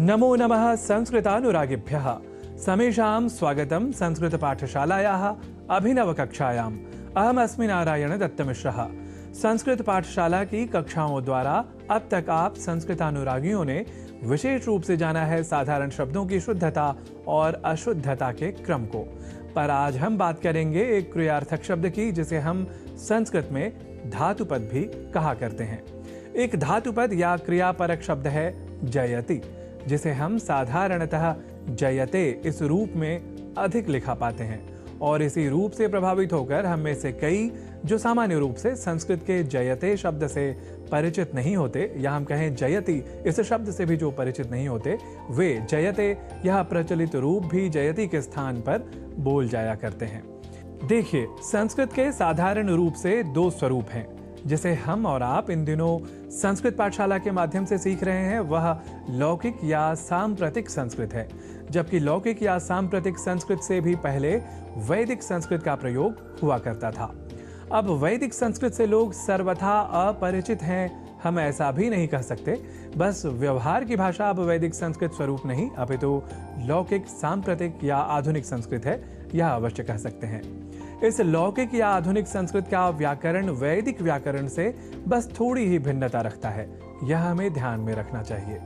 नमो नमः संस्कृतानुरागिभ्यः समेषां स्वागतं संस्कृतपाठशालायाः अभिनवकक्षायाम्। अहमस्मि नारायण दत्तमिश्रः। संस्कृत पाठशाला की कक्षाओं द्वारा अब तक आप संस्कृतानुरागियों ने विशेष रूप से जाना है साधारण शब्दों की शुद्धता और अशुद्धता के क्रम को। पर आज हम बात करेंगे एक क्रियार्थक शब्द की, जिसे हम संस्कृत में धातुपद भी कहा करते हैं। एक धातुपद या क्रियापरक शब्द है जयति, जिसे हम साधारणतः जयते इस रूप में अधिक लिखा पाते हैं, और इसी रूप से प्रभावित होकर हम में से कई जो सामान्य रूप से संस्कृत के जयते शब्द से परिचित नहीं होते, या हम कहें जयति इस शब्द से भी जो परिचित नहीं होते, वे जयते यह प्रचलित रूप भी जयति के स्थान पर बोल जाया करते हैं। देखिए, संस्कृत के साधारण रूप से दो स्वरूप हैं जिसे हम और आप इन दिनों संस्कृत पाठशाला के माध्यम से सीख रहे हैं। वह लौकिक या सांप्रतिक संस्कृत है, जबकि लौकिक या सांप्रतिक संस्कृत से भी पहले वैदिक संस्कृत का प्रयोग हुआ करता था। अब वैदिक संस्कृत से लोग सर्वथा अपरिचित हैं, हम ऐसा भी नहीं कह सकते। बस व्यवहार की भाषा अब वैदिक संस्कृत स्वरूप नहीं, अपितु लौकिक, सांप्रतिक या आधुनिक संस्कृत है, यह अवश्य कह सकते हैं। इस लौकिक या आधुनिक संस्कृत का व्याकरण वैदिक व्याकरण से बस थोड़ी ही भिन्नता रखता है, यह हमें ध्यान में रखना चाहिए।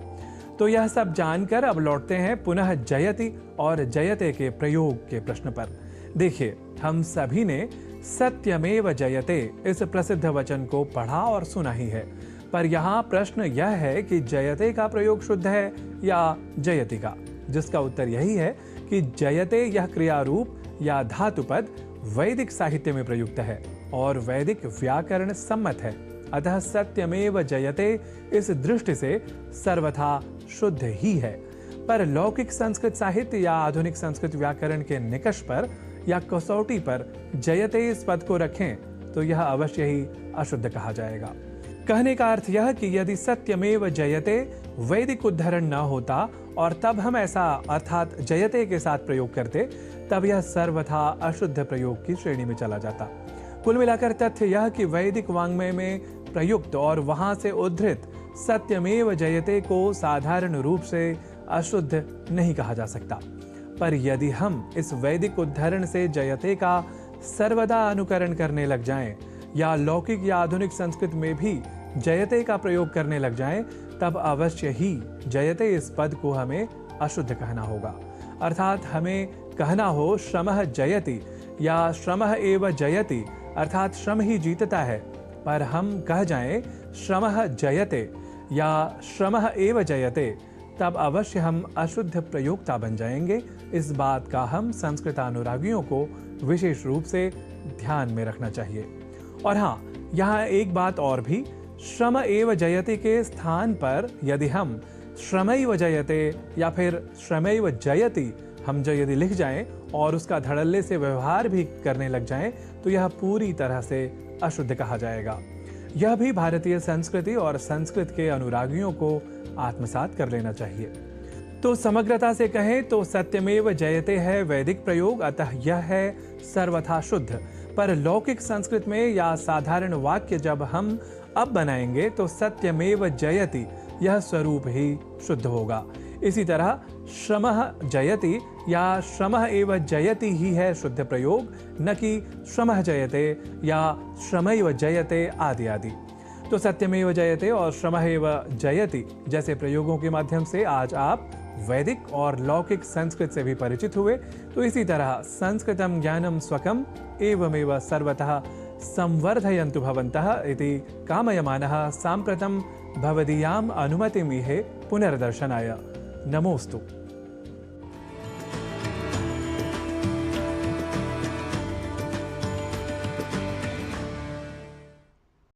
तो यह सब जानकर अब लौटते हैं पुनः जयति और जयते के प्रयोग के प्रश्न पर। देखिए, हम सभी ने सत्यमेव जयते इस प्रसिद्ध वचन को पढ़ा और सुना ही है, पर यहाँ प्रश्न यह है कि जयते का प्रयोग शुद्ध है या जयति का, जिसका उत्तर यही है कि जयते यह क्रिया रूप या धातुपद वैदिक साहित्य में प्रयुक्त है और वैदिक व्याकरण सम्मत है। अतः सत्यमेव जयते इस दृष्टि से सर्वथा शुद्ध ही है। पर लौकिक संस्कृत साहित्य या आधुनिक संस्कृत व्याकरण के निकष पर या कसौटी पर जयते इस पद को रखें तो यह अवश्य ही अशुद्ध कहा जाएगा। कहने का अर्थ यह कि यदि सत्यमेव जयते वैदिक उद्धरण न होता और तब हम ऐसा अर्थात जयते के साथ प्रयोग करते, तब यह सर्वथा अशुद्ध प्रयोग की श्रेणी में चला जाता। कुल मिलाकर तथ्य यह कि वैदिक वाङ्मय में प्रयुक्त और वहां से उद्धृत सत्यमेव जयते को साधारण रूप से अशुद्ध नहीं कहा जा सकता। पर यदि हम इस वैदिक उद्धरण से जयते का सर्वदा अनुकरण करने लग जाएं, या लौकिक या आधुनिक संस्कृत में भी जयते का प्रयोग करने लग जाएं, तब अवश्य ही जयते इस पद को हमें अशुद्ध कहना होगा। अर्थात हमें कहना हो श्रमः जयति या श्रमः एव जयति, अर्थात श्रम ही जीतता है। पर हम कह जाएं श्रमः जयते या श्रमः एव जयते, तब अवश्य हम अशुद्ध प्रयोक्ता बन जाएंगे। इस बात का हम संस्कृतानुरागियों को विशेष रूप से ध्यान में रखना चाहिए। और हाँ, यहाँ एक बात और भी, श्रम एव जयते के स्थान पर यदि हम श्रमैव जयते या फिर श्रमैव जयति हम जो यदि लिख जाएं और उसका धड़ल्ले से व्यवहार भी करने लग जाएं, तो यह पूरी तरह से अशुद्ध कहा जाएगा। यह भी भारतीय संस्कृति और संस्कृत के अनुरागियों को आत्मसात कर लेना चाहिए। तो समग्रता से कहें तो सत्यमेव जयते है वैदिक प्रयोग, अतः यह है सर्वथा शुद्ध। पर लौकिक संस्कृत में या साधारण वाक्य जब हम अब बनाएंगे तो सत्यमेव जयति यह स्वरूप ही शुद्ध होगा। इसी तरह श्रमः जयति या श्रमः एव जयति ही है शुद्ध प्रयोग, न कि श्रमः जयते या श्रमैव जयते आदि आदि। तो सत्यमेव जयते और श्रमः एव जयति जैसे प्रयोगों के माध्यम से आज आप वैदिक और लौकिक संस्कृत से भी परिचित हुए। तो इसी तरह संस्कृतं ज्ञानं स्वकम् एवमेव सर्वतः संवर्धयन्तु भवन्तः इति कामयमानः साम्प्रतं भवदीयाम् अनुमतिमिहे पुनर्दर्शनाय। नमोस्तु।